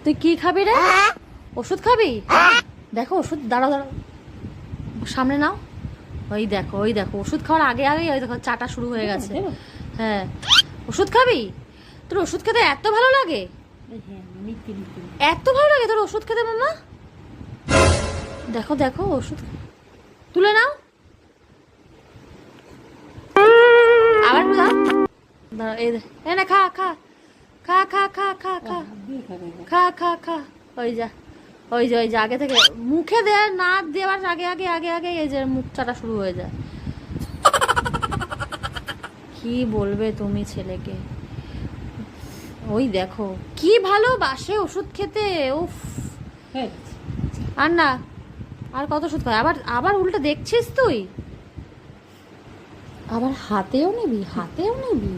তুই কি খাবি রে? ওষুধ খাবি? দেখো ওষুধ, দাঁড়া দাঁড়া, সামনে নাও। ওই দেখো ওই দেখো, ওষুধ খাওয়ার আগে আগে ওই দেখো চাটা শুরু হয়ে গেছে। হ্যাঁ, ওষুধ খাবি? তোর ওষুধ খেতে এত ভালো লাগে? এত ভালো লাগে তোর ওষুধ খেতে মাম্মা? দেখো দেখো ওষুধ তুলে নাও, আবার খা। দাঁড়া, এই না, খা খা খা খা খা খা খা খা খা খা। ওই যা ওই যে ওই যে আগে থেকে মুখে দে, না দেওয়ার আগে আগে আগে আগে এই যে মুখ চাটা শুরু হয়ে যায়। কি বলবে তুমি ছেলেকে? ওই দেখো কি ভালোবাসে ওষুধ খেতে। উফ, আর না, আর কত ওষুধ খায়? আবার আবার উল্টে দেখছিস তুই, আবার হাতেও নিবি, হাতেও নিবি।